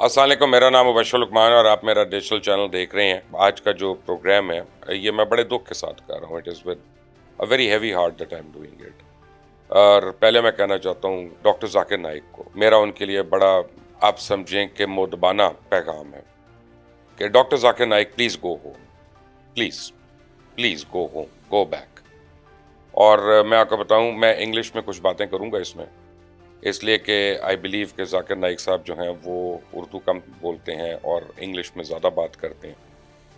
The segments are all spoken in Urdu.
السلام علیکم، میرا نام مبشر لقمان اور آپ میرا ڈیجیٹل چینل دیکھ رہے ہیں۔ آج کا جو پروگرام ہے یہ میں بڑے دکھ کے ساتھ کر رہا ہوں۔ It is with a very heavy heart that I am doing it. اور پہلے میں کہنا چاہتا ہوں ڈاکٹر ذاکر نائک کو، میرا ان کے لیے بڑا، آپ سمجھیں کہ مؤدبانہ پیغام ہے کہ doctor Zakir Naik please go home, please please go home, go back. اور میں آپ کو بتاؤں، میں انگلش میں کچھ باتیں کروں گا اس لیے کہ آئی بلیو کہ ذاکر نائک صاحب جو ہیں وہ اردو کم بولتے ہیں اور انگلش میں زیادہ بات کرتے ہیں،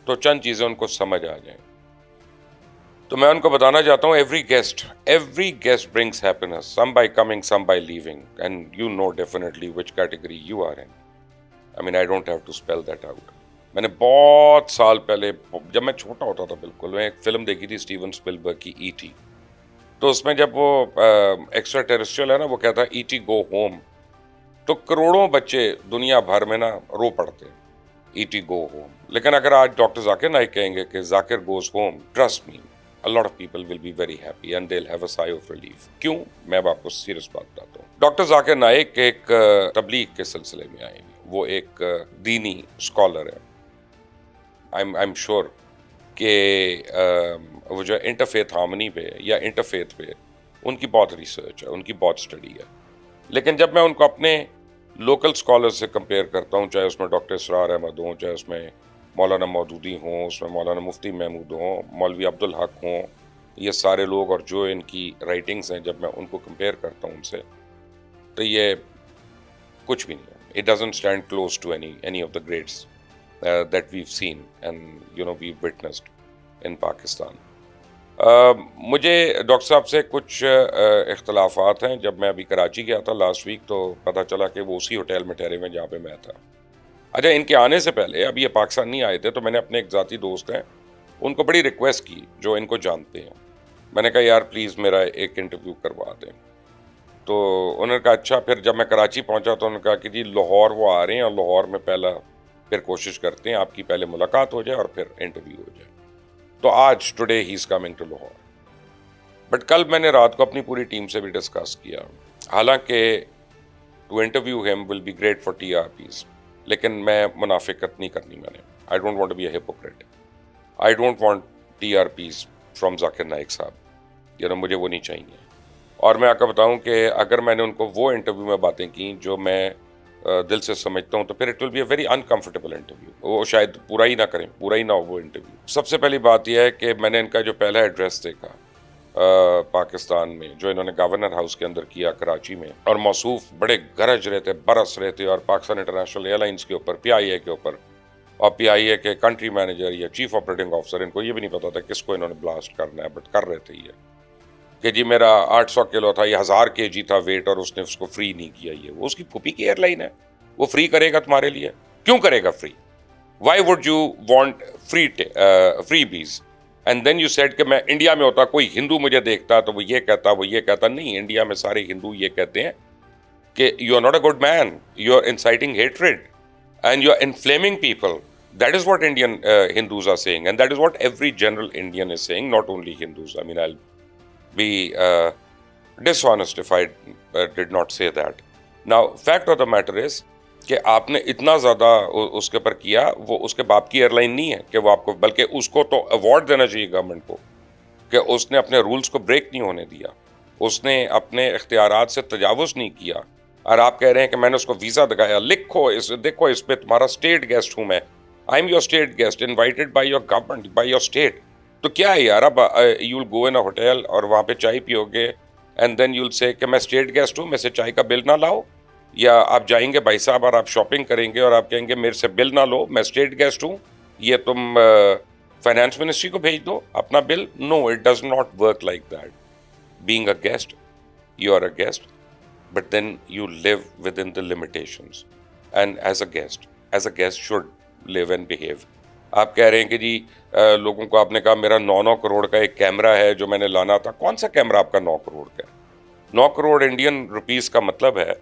تو چند چیزیں ان کو سمجھ آ جائیں۔ تو میں ان کو بتانا چاہتا ہوں every guest brings happiness, some by coming some by leaving, and you know definitely which category you are in. I mean I don't have to spell that out. میں نے بہت سال پہلے، جب میں چھوٹا ہوتا تھا بالکل، میں ایک فلم دیکھی تھی اسٹیون اسپلبرگ کی، ای ٹی۔ تو اس میں جب وہ ایکسٹرا ٹیرسٹریل ہے نا، وہ کہتا ہے ای ٹی گو ہوم، تو کروڑوں بچے دنیا بھر میں نا رو پڑتے ہیں ای ٹی گو ہوم۔ لیکن اگر آج ڈاکٹر ذاکر نائک کہیں گے کہ Zakir goes home, trust me a lot of people will be very happy and they'll have a sigh of relief۔ کیوں؟ میں اب آپ کو سیریس بات بتاتا ہوں۔ ڈاکٹر ذاکر نائک ایک تبلیغ کے سلسلے میں آئے ہیں، وہ ایک دینی اسکالر ہے۔ I'm sure کہ وہ جو انٹرفیتھ ہارمنی پہ یا انٹرفیتھ پہ ان کی بہت ریسرچ ہے، ان کی بہت اسٹڈی ہے۔ لیکن جب میں ان کو اپنے لوکل اسکالر سے کمپیئر کرتا ہوں، چاہے اس میں ڈاکٹر اسرار احمد ہوں، چاہے اس میں مولانا مودودی ہوں، اس میں مولانا مفتی محمود ہوں، مولوی عبدالحق ہوں، یہ سارے لوگ اور جو ان کی رائٹنگز ہیں، جب میں ان کو کمپیئر کرتا ہوں ان سے، تو یہ کچھ بھی نہیں ہے۔ It doesn't stand close to any of the greats that we've seen and we've witnessed in Pakistan۔ مجھے ڈاکٹر صاحب سے کچھ اختلافات ہیں۔ جب میں ابھی کراچی گیا تھا لاسٹ ویک، تو پتہ چلا کہ وہ اسی ہوٹل میں ٹھہرے ہوئے جہاں پہ میں تھا۔ اچھا، ان کے آنے سے پہلے، اب یہ پاکستان نہیں آئے تھے، تو میں نے اپنے ایک ذاتی دوست ہیں ان کو بڑی ریکویسٹ کی جو ان کو جانتے ہیں۔ میں نے کہا یار پلیز میرا ایک انٹرویو کروا دیں۔ تو انہوں نے کہا اچھا۔ پھر جب میں کراچی پہنچا تو انہوں نے کہا کہ جی لاہور وہ آ رہے ہیں، اور لاہور میں پھر کوشش کرتے ہیں آپ کی پہلے ملاقات ہو جائے اور پھر انٹرویو ہو جائے۔ تو آج today he is coming to Lahore. But کل میں نے رات کو اپنی پوری ٹیم سے بھی ڈسکس کیا، حالانکہ to interview him will be great for T R Ps, لیکن میں منافقت نہیں کرنی۔ میں نے I don't want to be a hypocrite, I don't want T R Ps from Zakir Naik صاحب، مجھے وہ نہیں چاہیے۔ اور میں آپ کو بتاؤں کہ اگر میں نے ان کو وہ انٹرویو میں باتیں کی جو میں دل سے سمجھتا ہوں، تو پھر it will be a very uncomfortable interview, وہ شاید پورا ہی نہ کریں، پورا ہی نہ ہو وہ انٹرویو۔ سب سے پہلی بات یہ ہے کہ میں نے ان کا جو پہلا ایڈریس دیکھا پاکستان میں، جو انہوں نے گورنر ہاؤس کے اندر کیا کراچی میں، اور موصوف بڑے گرج رہے تھے، برس رہے تھے، اور پاکستان انٹرنیشنل ایئر لائنس کے اوپر، پی آئی اے کے اوپر، اور پی آئی اے کے کنٹری مینیجر یا چیف آپریٹنگ آفیسر، ان کو یہ بھی نہیں پتا تھا کس کو انہوں نے بلاسٹ کرنا ہے، بٹ کر رہے تھے یہ کہ جی میرا 800 کلو تھا، یہ 1000 کے جی تھا ویٹ، اور اس نے اس کو فری نہیں کیا۔ یہ وہ اس کی پھوپھی کی ایئر لائن ہے، وہ فری کرے گا تمہارے لیے؟ کیوں کرے گا free? Why would you want freebies? And then you said کہ میں انڈیا میں ہوتا، کوئی ہندو مجھے دیکھتا تو وہ یہ کہتا نہیں، انڈیا میں سارے ہندو یہ کہتے ہیں کہ you are not a good man, you are inciting hatred and you are inflaming people. That is what Indian Hindus are saying, and that is what every general Indian is saying, not only Hindus. I mean, I'll be dishonest if I did not say that. Now, fact of the matter is کہ آپ نے اتنا زیادہ اس کے پر کیا، وہ اس کے باپ کی ایئر لائن نہیں ہے کہ وہ آپ کو، بلکہ اس کو تو ایوارڈ دینا چاہیے گورنمنٹ کو کہ اس نے اپنے رولز کو بریک نہیں ہونے دیا، اس نے اپنے اختیارات سے تجاوز نہیں کیا۔ اور آپ کہہ رہے ہیں کہ میں نے اس کو ویزا دکھایا، دیکھو اس پہ تمہارا اسٹیٹ گیسٹ ہوں میں، I am your state guest invited by your government, by your state. تو کیا ہے یار، اب you will go in a hotel اور وہاں پہ چائے پیو گے، اینڈ دین یو ول سے کہ میں اسٹیٹ گیسٹ ہوں، میں سے چائے کا بل نہ لاؤ؟ یا آپ جائیں گے بھائی صاحب اور آپ شاپنگ کریں گے اور آپ کہیں گے میرے سے بل نہ لو، میں اسٹیٹ گیسٹ ہوں، یہ تم فائنانس منسٹری کو بھیج دو اپنا bill? No, it does not work like that. Being a guest, you are a guest, but then you live with in the limitations, and as a guest should live and behave. آپ کہہ رہے ہیں کہ جی لوگوں کو آپ نے کہا میرا 9 کروڑ کا ایک کیمرہ ہے جو میں نے لانا تھا۔ کون سا کیمرہ آپ کا 9 کروڑ کا ہے؟ 9 کروڑ انڈین روپیز کا مطلب ہے،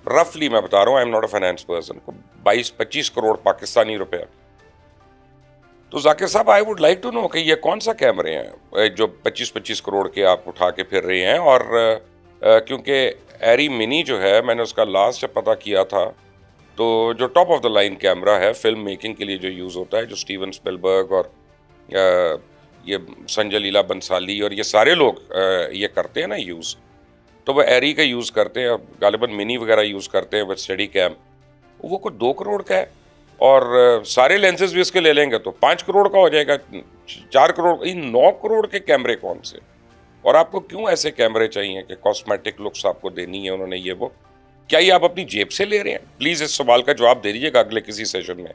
رفلی میں بتا رہا ہوں، I am not a finance person, 22-25 crore Pakistani روپے۔ تو Zakir sahab, I would like to know کہ یہ کون سا کیمرے ہیں جو 25-25 کروڑ کے آپ اٹھا کے پھر رہے ہیں؟ اور کیونکہ ایری منی جو ہے، میں نے اس کا لاسٹ جب پتہ کیا تھا تو جو top of the line camera ہے فلم میکنگ کے لیے جو یوز ہوتا ہے، جو اسٹیون اسپلبرگ اور یہ سنجے لیلا بنسالی اور یہ سارے لوگ یہ کرتے ہیں نا یوز، تو وہ ایری کا یوز کرتے ہیں، غالباً منی وغیرہ یوز کرتے ہیں وتھ اسٹڈی کیم. وہ کوئی 2 کروڑ کا ہے، اور سارے لینسز بھی اس کے لے لیں گے تو 5 کروڑ کا ہو جائے گا، 4 کروڑ. 9 کروڑ کے کیمرے کون سے؟ اور آپ کو کیوں ایسے کیمرے چاہیے کہ کاسمیٹک لکس آپ کو دینی ہے انہوں نے یہ وہ؟ کیا یہ آپ اپنی جیب سے لے رہے ہیں؟ پلیز اس سوال کا جواب دے دیجیے گا اگلے کسی سیشن میں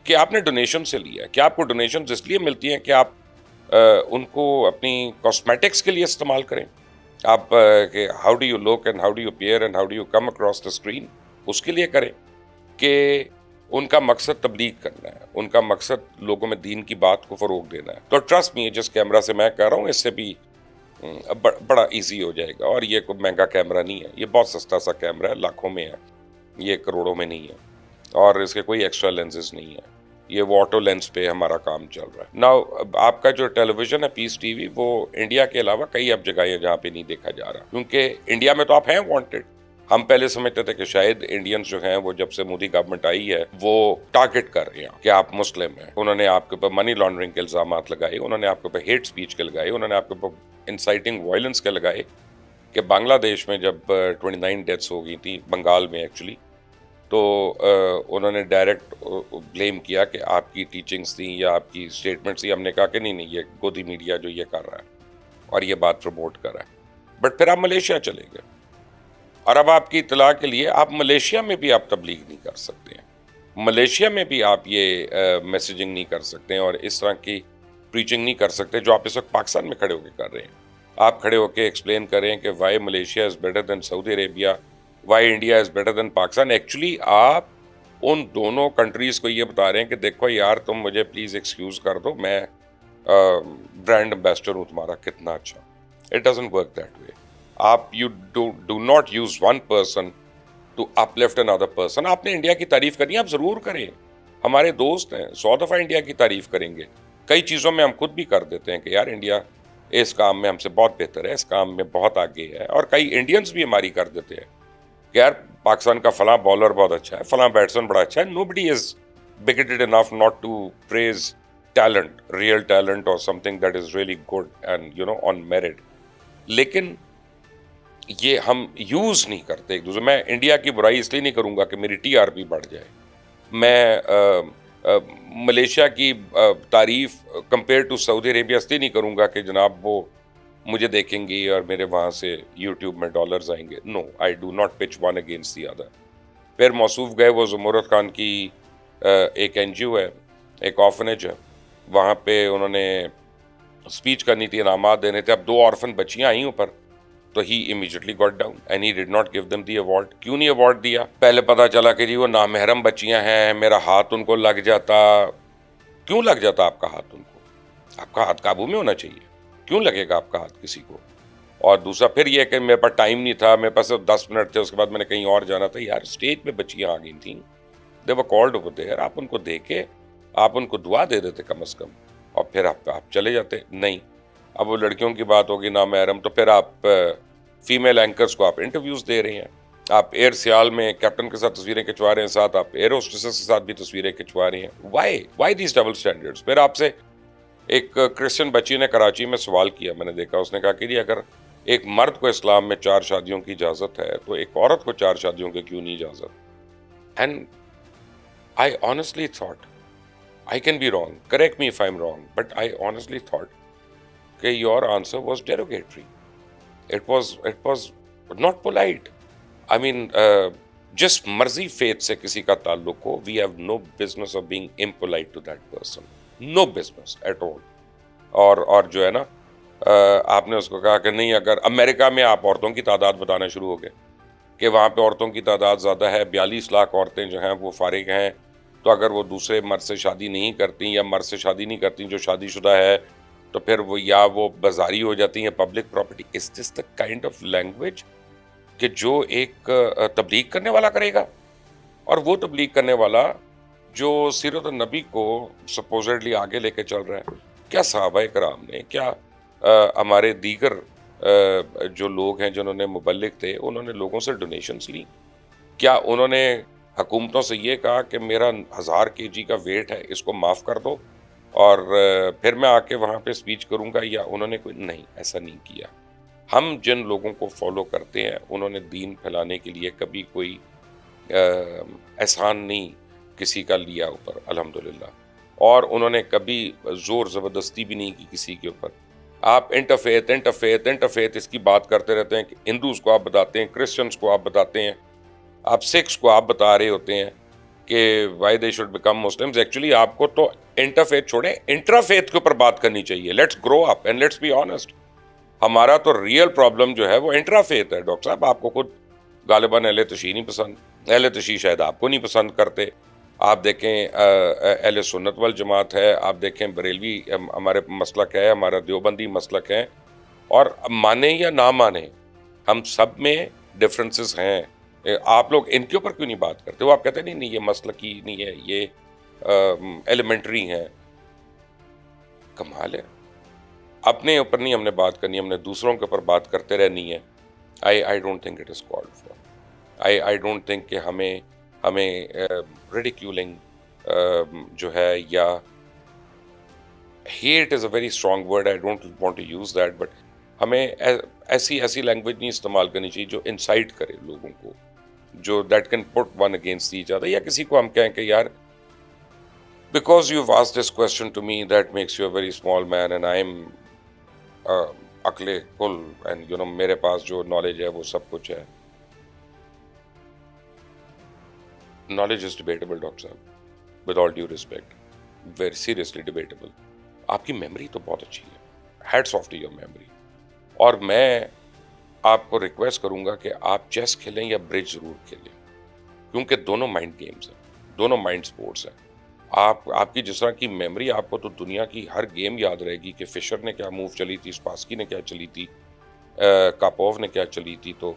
کہ آپ نے ڈونیشن سے لیا ہے. کیا آپ کو ڈونیشن اس لیے ملتی ہیں کہ آپ ان کو اپنی کاسمیٹکس کے لیے استعمال کریں؟ آپ کہ how do you look and how do you appear and how do you come across the screen, اس کے لیے کریں کہ ان کا مقصد تبلیغ کرنا ہے، ان کا مقصد لوگوں میں دین کی بات کو فروغ دینا ہے. تو ٹرسٹ می، جس کیمرہ سے میں کہہ رہا ہوں اس سے بھی بڑا ایزی ہو جائے گا. اور یہ کوئی مہنگا کیمرہ نہیں ہے، یہ بہت سستا سا کیمرہ ہے، لاکھوں میں ہے، یہ کروڑوں میں نہیں ہے، اور اس کے کوئی ایکسٹرا لینسز نہیں ہے. یہ وہ آٹو لینس پہ ہمارا کام چل رہا ہے. ناؤ آپ کا جو ٹیلی ویژن ہے پیس ٹی وی، وہ انڈیا کے علاوہ کئی اب جگہیں جہاں پہ نہیں دیکھا جا رہا، کیونکہ انڈیا میں تو آپ ہیں وانٹڈ. ہم پہلے سمجھتے تھے کہ شاید انڈینز جو ہیں وہ جب سے مودی گورنمنٹ آئی ہے وہ ٹارگٹ کر رہے ہیں کہ آپ مسلم ہیں. انہوں نے آپ کے اوپر منی لانڈرنگ کے الزامات لگائے، انہوں نے آپ کے اوپر ہیٹ سپیچ کے لگائے، انہوں نے آپ کے اوپر انسائٹنگ وائلنس کے لگائے. کہ بنگلہ دیش میں جب 29 ڈیتھس ہو گئی تھیں، بنگال میں ایکچولی، تو انہوں نے ڈائریکٹ بلیم کیا کہ آپ کی ٹیچنگز تھیں یا آپ کی اسٹیٹمنٹس تھیں. ہم نے کہا کہ نہیں یہ گودی میڈیا جو یہ کر رہا ہے اور یہ بات پروموٹ کر رہا ہے. بٹ پھر آپ ملیشیا چلے گئے، اور اب آپ کی اطلاع کے لیے آپ ملیشیا میں بھی آپ تبلیغ نہیں کر سکتے ہیں، ملیشیا میں بھی آپ یہ میسیجنگ نہیں کر سکتے ہیں اور اس طرح کی پریچنگ نہیں کر سکتے جو آپ اس وقت پاکستان میں کھڑے ہو کے کر رہے ہیں. آپ کھڑے ہو کے ایکسپلین کریں کہ why Malaysia is better than Saudi Arabia, why India is better than Pakistan. Actually آپ ان دونوں کنٹریز کو یہ بتا رہے ہیں کہ دیکھو یار تم مجھے پلیز ایکسکیوز کر دو، میں برانڈ امبیسڈر ہوں تمہارا. کتنا اچھا. It doesn't work that way. آپ you do not use one person to uplift another person. آپ نے انڈیا کی تعریف کرنی ہے، آپ ضرور کریں. ہمارے دوست ہیں، 100 دفعہ انڈیا کی تعریف کریں گے. کئی چیزوں میں ہم خود بھی کر دیتے ہیں کہ یار انڈیا اس کام میں ہم سے بہت بہتر ہے، اس کام میں بہت آگے ہے. اور کئی انڈینز بھی ہماری کر دیتے ہیں کہ یار پاکستان کا فلاں بالر بہت اچھا ہے، فلاں بیٹسمین بڑا اچھا ہے. Nobody is bigoted enough not to praise talent, real talent or something that is really good and on merit. لیکن یہ ہم یوز نہیں کرتے ایک دوسرے. میں انڈیا کی برائی اس لیے نہیں کروں گا کہ میری ٹی آر پی بڑھ جائے. میں ملیشیا کی تعریف کمپیئر ٹو سعودی عربیہ اس لیے نہیں کروں گا کہ جناب وہ مجھے دیکھیں گی اور میرے وہاں سے یوٹیوب میں ڈالرز آئیں گے. No, I do not pit one against the other. پھر موصوف گئے، وہ زمرد خان کی ایک این جی او ہے، ایک آرفنیج ہے، وہاں پہ انہوں نے اسپیچ کرنی تھی، انعامات دینے تھے. اب 2 آرفن بچیاں آئیں اوپر، تو he immediately got down and he did not give them the award. کیوں نہیں ایوارڈ دیا؟ پہلے پتا چلا کہ جی وہ نامحرم بچیاں ہیں، میرا ہاتھ ان کو لگ جاتا. کیوں لگ جاتا آپ کا ہاتھ ان کو؟ آپ کا ہاتھ قابو میں ہونا چاہیے. کیوں لگے گا آپ کا ہاتھ کسی کو؟ اور دوسرا پھر یہ کہ میرے پاس ٹائم نہیں تھا، میرے پاس 10 منٹ تھے، اس کے بعد میں نے کہیں اور جانا تھا. یار اسٹیج پہ بچیاں آ گئی تھیں، دے ور کالڈ اوور دیئر. آپ ان کو دیکھے، آپ ان کو دعا دے دیتے کم از کم، اور پھر آپ چلے جاتے. نہیں، اب وہ لڑکیوں کی بات ہوگی نامحرم، تو پھر آپ فیمیل اینکرز کو آپ انٹرویوز دے رہے ہیں. آپ ایئر سیال میں کیپٹن کے ساتھ تصویریں کھنچوا رہے ہیں، ساتھ آپ ایئر ہوسٹسز کے ساتھ بھی تصویریں کھنچوا رہے ہیں. Why these double standards? پھر آپ سے ایک کرسچن بچی نے کراچی میں سوال کیا، میں نے دیکھا، اس نے کہا کہ جی اگر ایک مرد کو اسلام میں 4 شادیوں کی اجازت ہے تو ایک عورت کو 4 شادیوں کی کیوں نہیں اجازت؟ And I honestly thought, I can be wrong, correct me if I am wrong, but I honestly thought کہ your answer was derogatory. It was not polite. I mean, جس مرضی فیتھ سے کسی کا تعلق ہو، we have no business of being impolite to that person. No business at all. اور جو ہے نا، آپ نے اس کو کہا کہ نہیں، اگر امریکہ میں آپ عورتوں کی تعداد بتانا شروع ہو گئے کہ وہاں پہ عورتوں کی تعداد زیادہ ہے، 42 لاکھ عورتیں جو ہیں وہ فارغ ہیں، تو اگر وہ دوسرے مرد سے شادی نہیں کرتی یا مرد سے شادی نہیں کرتی جو شادی شدہ ہے، تو پھر وہ بازاری ہو جاتی ہیں، public property. Is this the kind of language کہ جو ایک تبلیغ کرنے والا کرے گا؟ اور وہ تبلیغ کرنے والا جو سیرت النبی کو سپوزڈلی آگے لے کے چل رہا ہے. کیا صحابہ کرام نے، کیا ہمارے دیگر جو لوگ ہیں جنہوں نے مبلغ تھے، انہوں نے لوگوں سے ڈونیشنز لی؟ کیا انہوں نے حکومتوں سے یہ کہا کہ میرا 1000 kg کا ویٹ ہے، اس کو معاف کر دو اور پھر میں آ کے وہاں پہ اسپیچ کروں گا، یا انہوں نے کوئی نہیں ایسا نہیں کیا. ہم جن لوگوں کو فالو کرتے ہیں انہوں نے دین پھیلانے کے لیے کبھی کوئی احسان نہیں کسی کا لیا اوپر الحمدللہ، اور انہوں نے کبھی زور زبردستی بھی نہیں کی کسی کے اوپر. آپ انٹرفیت اس کی بات کرتے رہتے ہیں کہ ہندوز کو آپ بتاتے ہیں، کرسچنس کو آپ بتاتے ہیں، آپ سکھس کو آپ بتا رہے ہوتے ہیں کہ why they should become Muslims. Actually آپ کو تو انٹرفیت چھوڑیں، انٹرافیت کے اوپر بات کرنی چاہیے. Let's grow up and let's be honest. ہمارا تو ریئل پرابلم جو ہے وہ انٹرافیت ہے. ڈاکٹر صاحب آپ کو خود غالباً اہل تشیع نہیں پسند، اہل تشیع شاید آپ کو نہیں پسند کرتے. آپ دیکھیں اہل سنت والجماعت ہے، آپ دیکھیں بریلوی ہمارے مسلک ہے، ہمارا دیوبندی مسلک ہے، اور مانیں یا نہ مانیں ہم سب میں ڈفرینسز ہیں. آپ لوگ ان کے اوپر کیوں نہیں بات کرتے؟ وہ آپ کہتے ہیں نہیں یہ مسلکی نہیں ہے، یہ ایلیمنٹری ہیں. کمال ہے. اپنے اوپر نہیں ہم نے بات کرنی، ہم نے دوسروں کے اوپر بات کرتے رہنی ہے. I don't think it is called for. I don't think کہ ہمیں ridiculing جو ہے، یا hate is a very strong word, I don't want to use that, but ہمیں ایسی لینگویج نہیں استعمال کرنی چاہیے جو انسائٹ کرے لوگوں کو، جو that can pit one against each other. یا کسی کو ہم کہیں کہ یار because you asked this question to me that makes you a very small man and I am عقل کل اینڈ میرے پاس جو نالج ہے وہ سب کچھ ہے. نالج از ڈیبیٹیبل ڈاکٹر صاحب، with all due respect, very seriously debatable. آپ کی میموری تو بہت اچھی ہے، hats of two your memory. اور میں آپ کو ریکویسٹ کروں گا کہ آپ چیس کھیلیں یا برج ضرور کھیلیں، کیونکہ دونوں مائنڈ گیمز ہیں، دونوں مائنڈ سپورٹس ہیں. آپ کی جس طرح کی میموری، آپ کو تو دنیا کی ہر گیم یاد رہے گی کہ فشر نے کیا موو چلی تھی، اسپاسکی نے کیا چلی تھی، کاپوف نے کیا چلی تھی، تو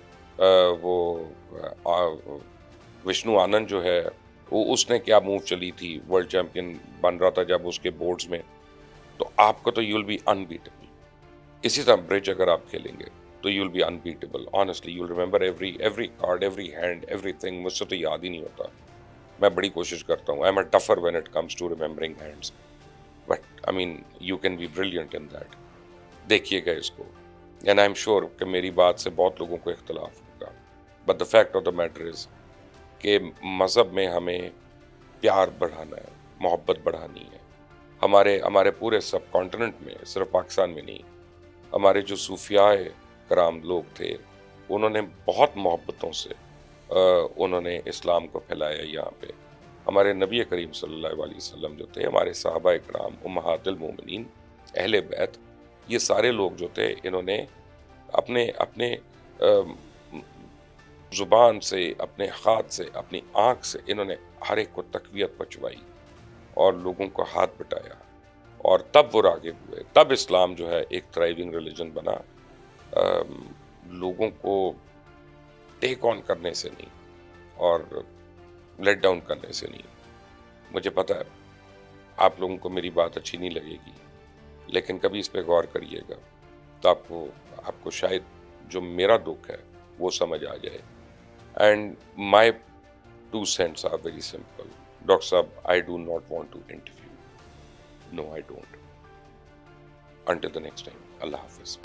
وہ وشنو آنند جو ہے وہ اس نے کیا موو چلی تھی، ورلڈ چیمپئن بن رہا تھا جب اس کے بورڈز میں. تو آپ کو تو یو ول بی انبیٹیبل. اسی طرح برج اگر آپ کھیلیں گے تو you will be unbeatable. Honestly you will remember every card, every hand, everything. مجھ سے تو یاد ہی نہیں ہوتا. میں بڑی کوشش کرتا ہوں. I am a tougher when it comes to remembering hands, but I mean you can be brilliant in that. دیکھیے گا اس کو، اینڈ آئی ایم شیور کہ میری بات سے بہت لوگوں کو اختلاف ہوگا، but the fact of the matter is کہ مذہب میں ہمیں پیار بڑھانا ہے، محبت بڑھانی ہے. ہمارے پورے سب کانٹیننٹ میں، صرف پاکستان میں نہیں، ہمارے جو صوفیاء کرام لوگ تھے انہوں نے بہت محبتوں سے انہوں نے اسلام کو پھیلایا یہاں پہ. ہمارے نبی کریم صلی اللہ علیہ وسلم جو تھے، ہمارے صحابہ کرام، امہات المومنین، اہل بیت، یہ سارے لوگ جو تھے انہوں نے اپنے زبان سے، اپنے ہاتھ سے، اپنی آنکھ سے انہوں نے ہر ایک کو تقویت پہنچوائی اور لوگوں کو ہاتھ بٹایا، اور تب وہ راغب ہوئے. تب اسلام جو ہے ایک تھرائیونگ ریلیجن بنا. لوگوں کو ٹیک آن کرنے سے نہیں اور لیٹ ڈاؤن کرنے سے نہیں. مجھے پتا ہے آپ لوگوں کو میری بات اچھی نہیں لگے گی، لیکن کبھی اس پہ غور کریے گا تو آپ کو شاید جو میرا دکھ ہے وہ سمجھ آ جائے. And my 2 cents are very simple. Doctor صاحب, I do not want to interview. No, I don't. Until the next time. Allah Hafiz.